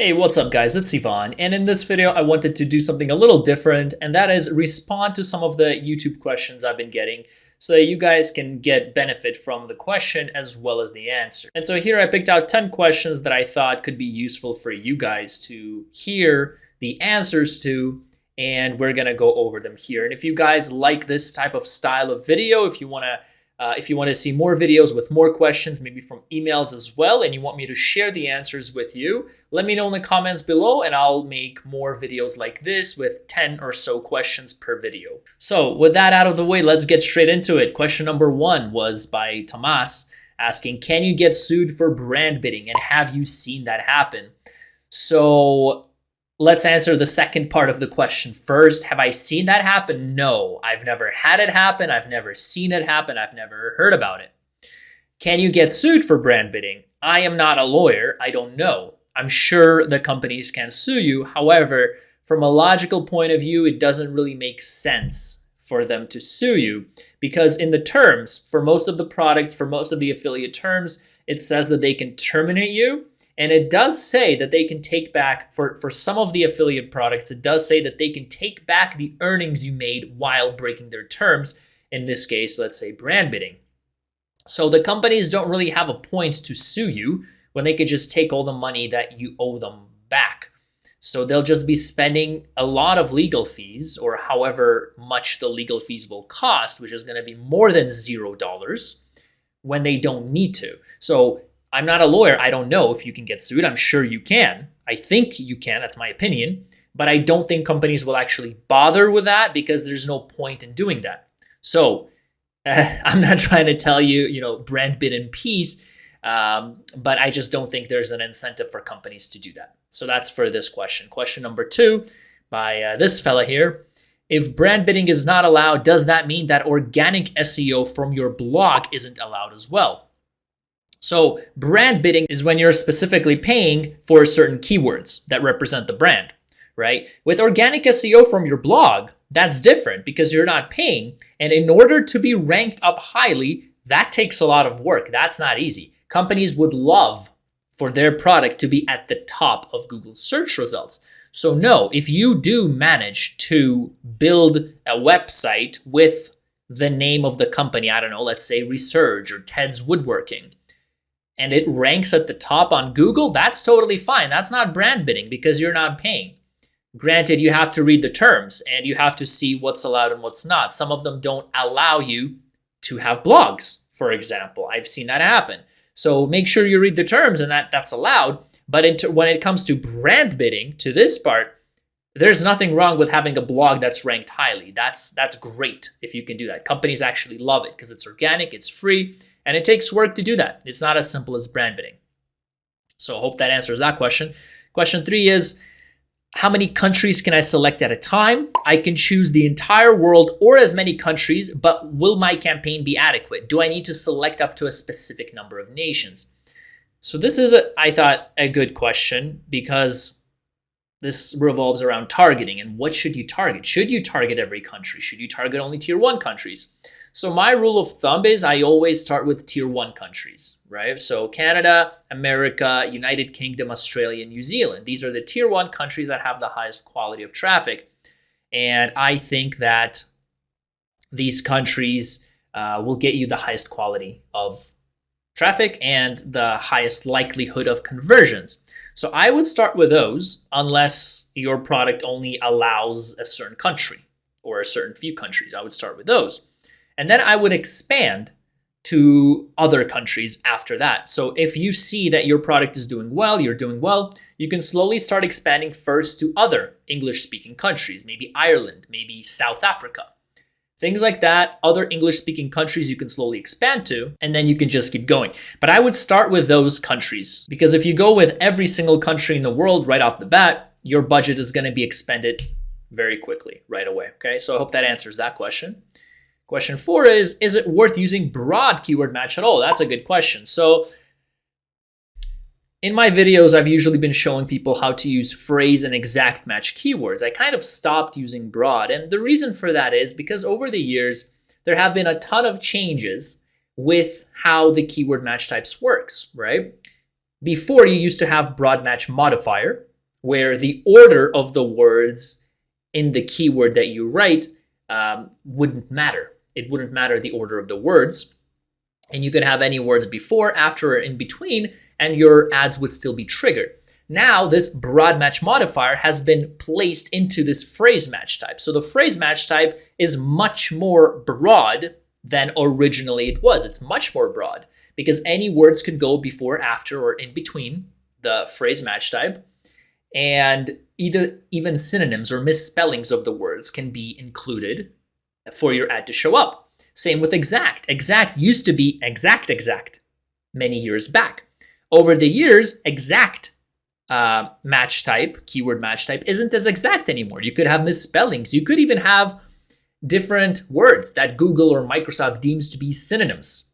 Hey, what's up guys, it's Ivan, and in this video I wanted to do something a little different, and that is respond to some of the YouTube questions I've been getting so that you guys can get benefit from the question as well as the answer. And so here I picked out 10 questions that I thought could be useful for you guys to hear the answers to, and we're gonna go over them here. And if you guys like this type of style of video, if you wanna see more videos with more questions, maybe from emails as well, and you want me to share the answers with you, let me know in the comments below and I'll make more videos like this with 10 or so questions per video. So with that out of the way, let's get straight into it. Question number 1 was by Tomas asking, can you get sued for brand bidding and have you seen that happen? So let's answer the second part of the question first. Have I seen that happen? No, I've never had it happen. I've never seen it happen. I've never heard about it. Can you get sued for brand bidding? I am not a lawyer. I don't know. I'm sure the companies can sue you. However, from a logical point of view, it doesn't really make sense for them to sue you because in the terms, for most of the products, for most of the affiliate terms, it says that they can terminate you. And it does say that they can take back, for some of the affiliate products, it does say that they can take back the earnings you made while breaking their terms. In this case, let's say brand bidding. So the companies don't really have a point to sue you when they could just take all the money that you owe them back. So they'll just be spending a lot of legal fees, or however much the legal fees will cost, which is going to be more than $0 when they don't need to. So I'm not a lawyer. I don't know if you can get sued. I'm sure you can. I think you can. That's my opinion. But I don't think companies will actually bother with that because there's no point in doing that. So I'm not trying to tell you, brand bid in peace. But I just don't think there's an incentive for companies to do that. So that's for this question. Question number 2 by this fella here. If brand bidding is not allowed, does that mean that organic SEO from your blog isn't allowed as well? So brand bidding is when you're specifically paying for certain keywords that represent the brand, right? With organic SEO from your blog, that's different because you're not paying. And in order to be ranked up highly, that takes a lot of work. That's not easy. Companies would love for their product to be at the top of Google's search results. So no, if you do manage to build a website with the name of the company, I don't know, let's say Resurge or Ted's Woodworking, and it ranks at the top on Google, that's totally fine. That's not brand bidding because you're not paying. Granted, you have to read the terms and you have to see what's allowed and what's not. Some of them don't allow you to have blogs, for example. I've seen that happen. So make sure you read the terms and that's allowed. But when it comes to brand bidding, to this part, there's nothing wrong with having a blog that's ranked highly. That's great if you can do that. Companies actually love it because it's organic, it's free, and it takes work to do that. It's not as simple as brand bidding. So I hope that answers that question. Question 3 is, how many countries can I select at a time? I can choose the entire world or as many countries, but will my campaign be adequate? Do I need to select up to a specific number of nations? So this is, I thought, a good question because this revolves around targeting. And what should you target? Should you target every country? Should you target only tier 1 countries? So my rule of thumb is I always start with tier 1 countries, right? So Canada, America, United Kingdom, Australia, New Zealand. These are the tier 1 countries that have the highest quality of traffic. And I think that these countries will get you the highest quality of traffic and the highest likelihood of conversions. So I would start with those unless your product only allows a certain country or a certain few countries. I would start with those. And then I would expand to other countries after that. So if you see that your product is doing well, you're doing well, you can slowly start expanding first to other English-speaking countries, maybe Ireland, maybe South Africa. Things like that, other English-speaking countries you can slowly expand to, and then you can just keep going. But I would start with those countries because if you go with every single country in the world right off the bat, your budget is going to be expended very quickly right away. Okay, so I hope that answers that question. Question 4 is it worth using broad keyword match at all? That's a good question. So in my videos, I've usually been showing people how to use phrase and exact match keywords. I kind of stopped using broad. And the reason for that is because over the years, there have been a ton of changes with how the keyword match types works, right? Before, you used to have broad match modifier, where the order of the words in the keyword that you write wouldn't matter. It wouldn't matter the order of the words. And you could have any words before, after, or in between, and your ads would still be triggered. Now, this broad match modifier has been placed into this phrase match type. So the phrase match type is much more broad than originally it was. It's much more broad because any words can go before, after, or in between the phrase match type. And even synonyms or misspellings of the words can be included for your ad to show up. Same with exact. Exact used to be exact many years back. Over the years, exact match type, keyword match type, isn't as exact anymore. You could have misspellings. You could even have different words that Google or Microsoft deems to be synonyms.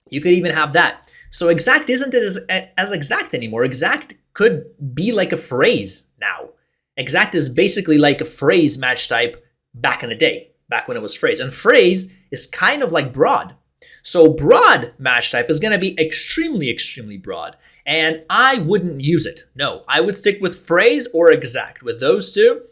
You could even have that. So exact isn't as exact anymore. Exact could be like a phrase now. Exact is basically like a phrase match type back in the day, back when it was phrase. And phrase is kind of like broad. So broad match type is going to be extremely, extremely broad. And I wouldn't use it. No, I would stick with phrase or exact. With those two,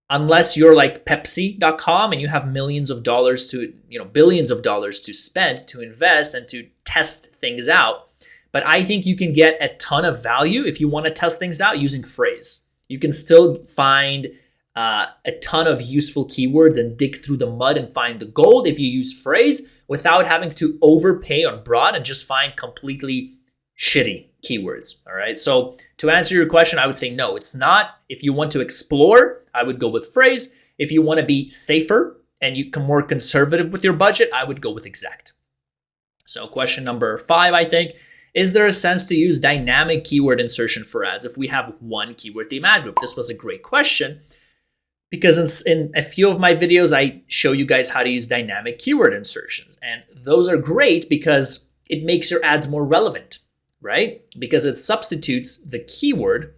unless you're like Pepsi.com and you have millions of dollars to, billions of dollars to spend, to invest, and to test things out. But I think you can get a ton of value if you want to test things out using phrase. You can still find a ton of useful keywords and dig through the mud and find the gold if you use phrase without having to overpay on broad and just find completely shitty keywords. All right. So to answer your question, I would say no, it's not. If you want to explore, I would go with phrase. If you want to be safer and you come more conservative with your budget, I would go with exact. So question number 5, I think. Is there a sense to use dynamic keyword insertion for ads if we have one keyword theme ad group? This was a great question because in a few of my videos, I show you guys how to use dynamic keyword insertions. And those are great because it makes your ads more relevant, right? Because it substitutes the keyword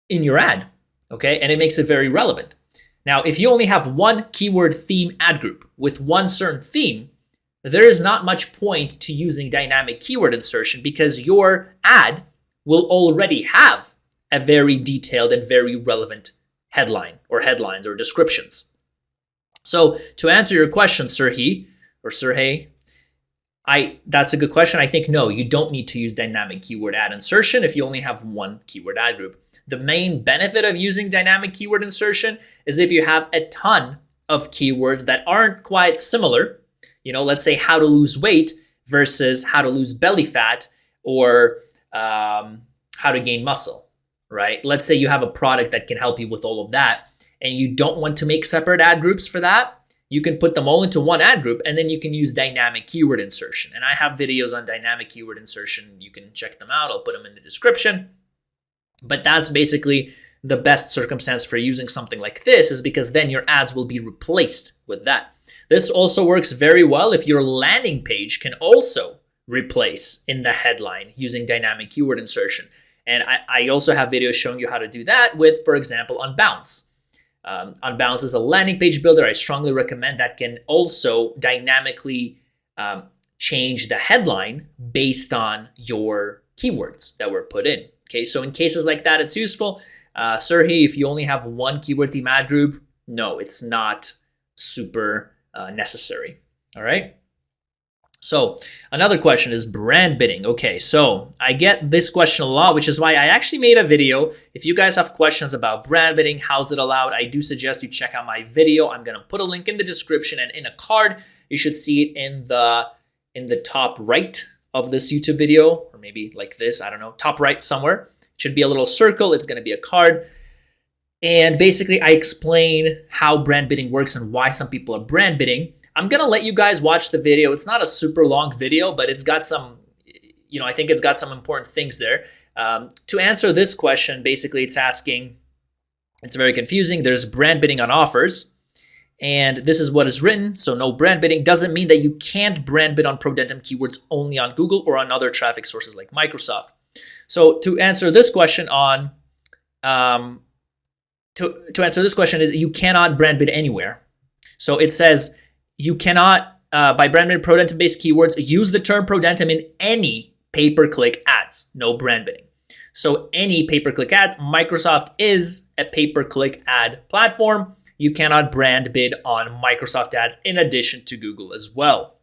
in your ad, okay? And it makes it very relevant. Now, if you only have one keyword theme ad group with one certain theme, there is not much point to using dynamic keyword insertion because your ad will already have a very detailed and very relevant headline or headlines or descriptions. So to answer your question, Serhey, that's a good question. I think no, you don't need to use dynamic keyword ad insertion if you only have one keyword ad group. The main benefit of using dynamic keyword insertion is if you have a ton of keywords that aren't quite similar. Let's say how to lose weight versus how to lose belly fat or how to gain muscle, right? Let's say you have a product that can help you with all of that and you don't want to make separate ad groups for that. You can put them all into one ad group and then you can use dynamic keyword insertion. And I have videos on dynamic keyword insertion. You can check them out. I'll put them in the description. But that's basically the best circumstance for using something like this is because then your ads will be replaced with that. This also works very well if your landing page can also replace in the headline using dynamic keyword insertion. And I also have videos showing you how to do that with, for example, Unbounce. Unbounce is a landing page builder. I strongly recommend that can also dynamically change the headline based on your keywords that were put in. Okay, so in cases like that, it's useful. Serhey, if you only have one keyword theme ad group, no, it's not super necessary. All right. So another question is brand bidding. Okay, so I get this question a lot, which is why I actually made a video. If you guys have questions about brand bidding, how's it allowed, I do suggest you check out my video. I'm gonna put a link in the description and in a card. You should see it in the top right of this YouTube video, or maybe like this, I don't know, top right somewhere. It should be a little circle. It's gonna be a card. And basically, I explain how brand bidding works and why some people are brand bidding. I'm going to let you guys watch the video. It's not a super long video, but it's got some, I think it's got some important things there. To answer this question, basically, it's asking, it's very confusing. There's brand bidding on offers, and this is what is written. So no brand bidding doesn't mean that you can't brand bid on Prodentum keywords only on Google or on other traffic sources like Microsoft. So to answer this question to answer this question is you cannot brand bid anywhere. So it says you cannot, by brand bid Prodentum-based keywords, use the term Prodentum in any pay-per-click ads. No brand bidding. So any pay-per-click ads, Microsoft is a pay-per-click ad platform. You cannot brand bid on Microsoft ads in addition to Google as well.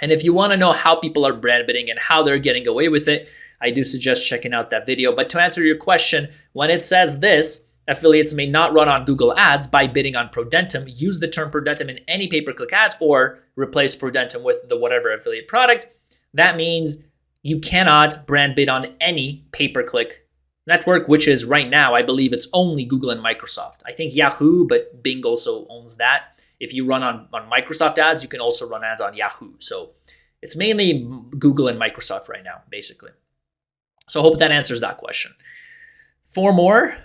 And if you want to know how people are brand bidding and how they're getting away with it, I do suggest checking out that video. But to answer your question, when it says this, affiliates may not run on Google ads by bidding on Prodentum, use the term Prodentum in any pay-per-click ads or replace Prodentum with the whatever affiliate product, that means you cannot brand bid on any pay-per-click network, which is right now, I believe it's only Google and Microsoft. I think Yahoo, but Bing also owns that. If you run on Microsoft ads, you can also run ads on Yahoo. So it's mainly Google and Microsoft right now, basically. So I hope that answers that question. 4 more.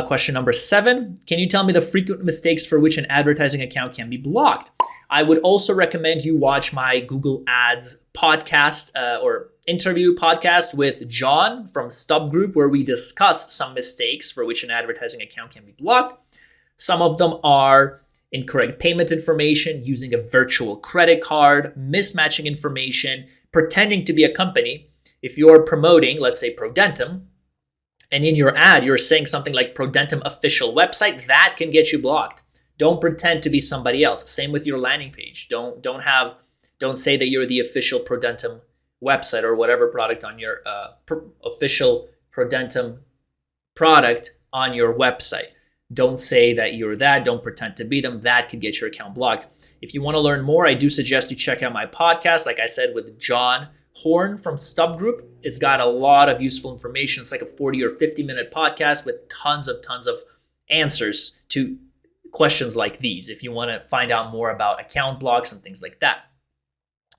Question number 7. Can you tell me the frequent mistakes for which an advertising account can be blocked? I would also recommend you watch my Google Ads podcast or interview podcast with John from Stub Group, where we discuss some mistakes for which an advertising account can be blocked. Some of them are incorrect payment information, using a virtual credit card, mismatching information, pretending to be a company. If you're promoting, let's say Prodentum, and in your ad, you're saying something like Prodentum official website, that can get you blocked. Don't pretend to be somebody else. Same with your landing page. Don't say that you're the official Prodentum website or whatever product on your official Prodentum product on your website. Don't say that you're that. Don't pretend to be them. That could get your account blocked. If you want to learn more, I do suggest you check out my podcast, like I said, with John Horn from Stub Group. It's got a lot of useful information. It's like a 40 or 50-minute podcast with tons of answers to questions like these if you want to find out more about account blocks and things like that.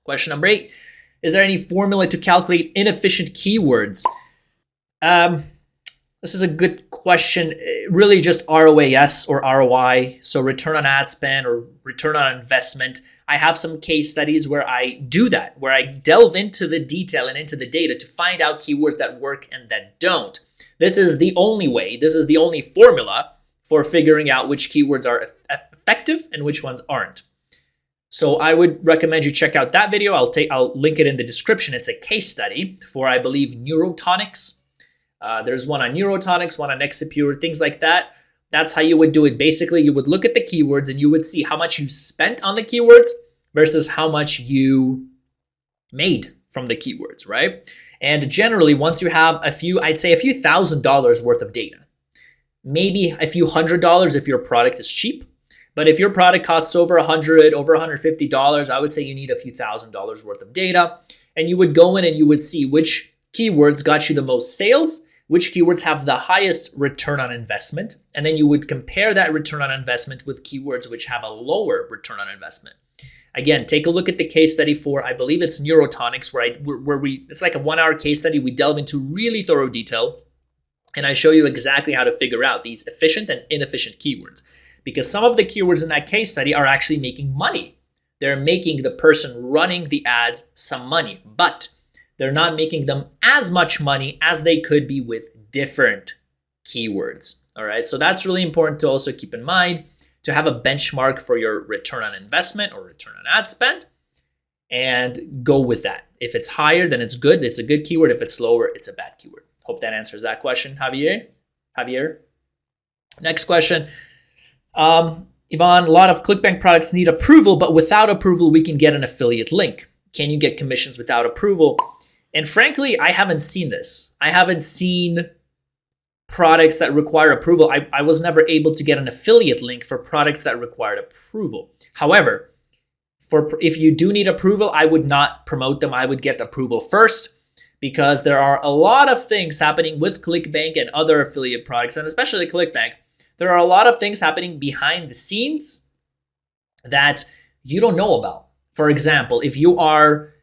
Question number 8. Is there any formula to calculate inefficient keywords? This is a good question. Really just ROAS or ROI, so return on ad spend or return on investment. I have some case studies where I do that, where I delve into the detail and into the data to find out keywords that work and that don't. This is the only way, this is the only formula for figuring out which keywords are effective and which ones aren't. So I would recommend you check out that video. I'll link it in the description. It's a case study for, I believe, NEUROTONIX. There's one on NEUROTONIX, one on Exipure, things like that. That's how you would do it. Basically, you would look at the keywords and you would see how much you spent on the keywords versus how much you made from the keywords, right? And generally, once you have I'd say a few $1,000s worth of data, maybe a few $100 if your product is cheap. But if your product costs over $100, over $150, I would say you need a few $1,000s worth of data. And you would go in and you would see which keywords got you the most sales, which keywords have the highest return on investment. And then you would compare that return on investment with keywords which have a lower return on investment. Again, take a look at the case study for, I believe it's NEUROTONIX, it's like a 1-hour case study. We delve into really thorough detail and I show you exactly how to figure out these efficient and inefficient keywords. Because some of the keywords in that case study are actually making money. They're making the person running the ads some money, but they're not making them as much money as they could be with different keywords. All right, so that's really important to also keep in mind, to have a benchmark for your return on investment or return on ad spend and go with that. If it's higher, then it's good. It's a good keyword. If it's lower, it's a bad keyword. Hope that answers that question, Javier. Next question. Ivan, a lot of ClickBank products need approval, but without approval, we can get an affiliate link. Can you get commissions without approval? And frankly, I haven't seen this. I haven't seen products that require approval. I was never able to get an affiliate link for products that required approval. However, if you do need approval, I would not promote them. I would get approval first because there are a lot of things happening with ClickBank and other affiliate products, and especially ClickBank. There are a lot of things happening behind the scenes that you don't know about. For example, if you are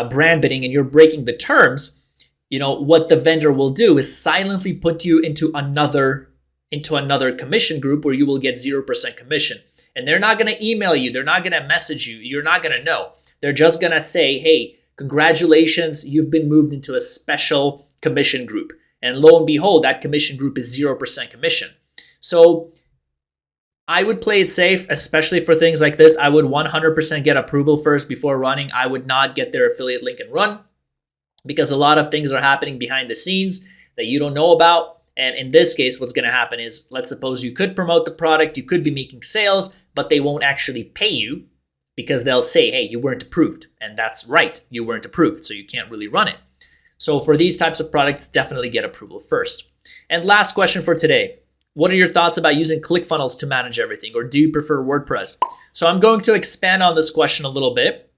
brand bidding and you're breaking the terms, what the vendor will do is silently put you into another commission group where you will get 0% commission. And they're not going to email you. They're not going to message you. You're not going to know. They're just going to say, hey, congratulations, you've been moved into a special commission group. And lo and behold, that commission group is 0% commission. So I would play it safe, especially for things like this. I would 100% get approval first before running. I would not get their affiliate link and run because a lot of things are happening behind the scenes that you don't know about. And in this case, what's going to happen is, let's suppose you could promote the product, you could be making sales, but they won't actually pay you because they'll say, hey, you weren't approved. And that's right, you weren't approved, so you can't really run it. So for these types of products, definitely get approval first. And last question for today. What are your thoughts about using ClickFunnels to manage everything, or do you prefer WordPress? So I'm going to expand on this question a little bit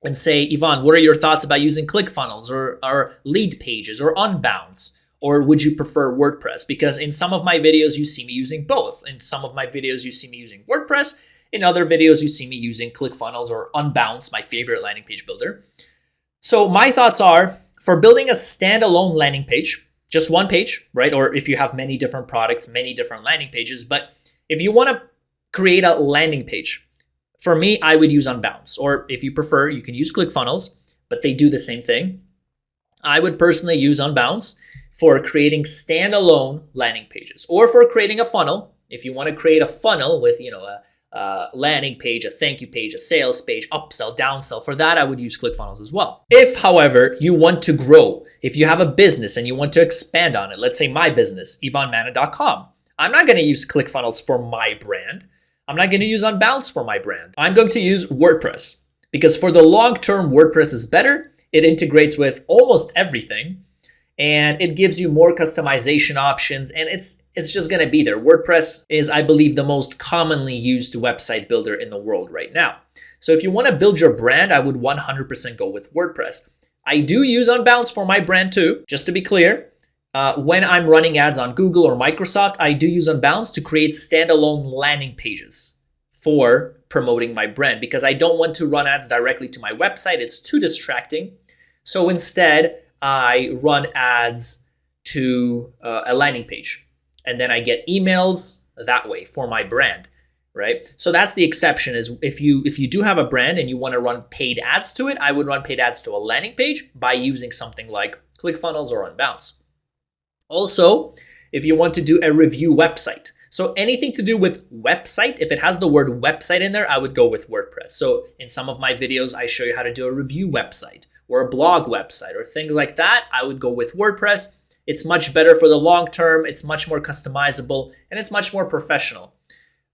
and say, Ivan, what are your thoughts about using ClickFunnels or lead pages or Unbounce? Or would you prefer WordPress? Because in some of my videos, you see me using both. In some of my videos, you see me using WordPress. In other videos, you see me using ClickFunnels or Unbounce, my favorite landing page builder. So my thoughts are, for building a standalone landing page, just one page, right? Or if you have many different products, many different landing pages. But if you want to create a landing page, for me, I would use Unbounce. Or if you prefer, you can use ClickFunnels, but they do the same thing. I would personally use Unbounce for creating standalone landing pages, or for creating a funnel. If you want to create a funnel with, a landing page, a thank you page, a sales page, upsell, downsell, for that, I would use ClickFunnels as well. If, however, you want to grow, if you have a business and you want to expand on it, let's say my business, ivanmana.com, I'm not going to use ClickFunnels for my brand. I'm not going to use Unbounce for my brand. I'm going to use WordPress, because for the long term, WordPress is better. It integrates with almost everything, and it gives you more customization options, and it's just going to be there. WordPress is, I believe, the most commonly used website builder in the world right now. So if you want to build your brand, I would 100% go with WordPress. I do use Unbounce for my brand too, just to be clear. When I'm running ads on Google or Microsoft, I do use Unbounce to create standalone landing pages for promoting my brand, because I don't want to run ads directly to my website. It's too distracting. So instead, I run ads to a landing page, and then I get emails that way for my brand, right? So that's the exception, is if you do have a brand and you want to run paid ads to it, I would run paid ads to a landing page by using something like ClickFunnels or Unbounce. Also, if you want to do a review website, so anything to do with website, if it has the word website in there, I would go with WordPress. So in some of my videos, I show you how to do a review website or a blog website or things like that. I would go with WordPress. It's much better for the long term. It's much more customizable, and it's much more professional,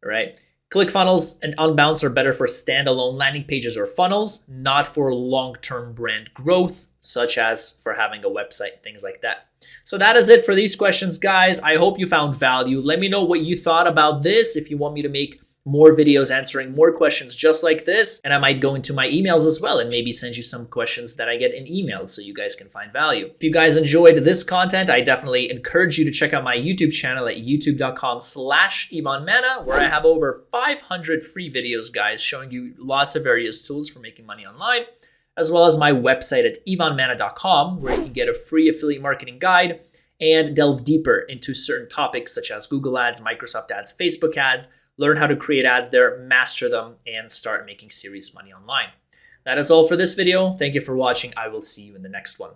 right? ClickFunnels and Unbounce are better for standalone landing pages or funnels, not for long-term brand growth, such as for having a website, things like that. So that is it for these questions, guys. I hope you found value. Let me know what you thought about this. If you want me to make more videos answering more questions just like this, and I might go into my emails as well and maybe send you some questions that I get in emails so you guys can find value. If you guys enjoyed this content, I definitely encourage you to check out my YouTube channel at youtube.com/IvanMana, where I have over 500 free videos, guys, showing you lots of various tools for making money online, as well as my website at ivanmana.com, where you can get a free affiliate marketing guide and delve deeper into certain topics such as Google ads, Microsoft ads, Facebook ads. Learn how to create ads there, master them, and start making serious money online. That is all for this video. Thank you for watching. I will see you in the next one.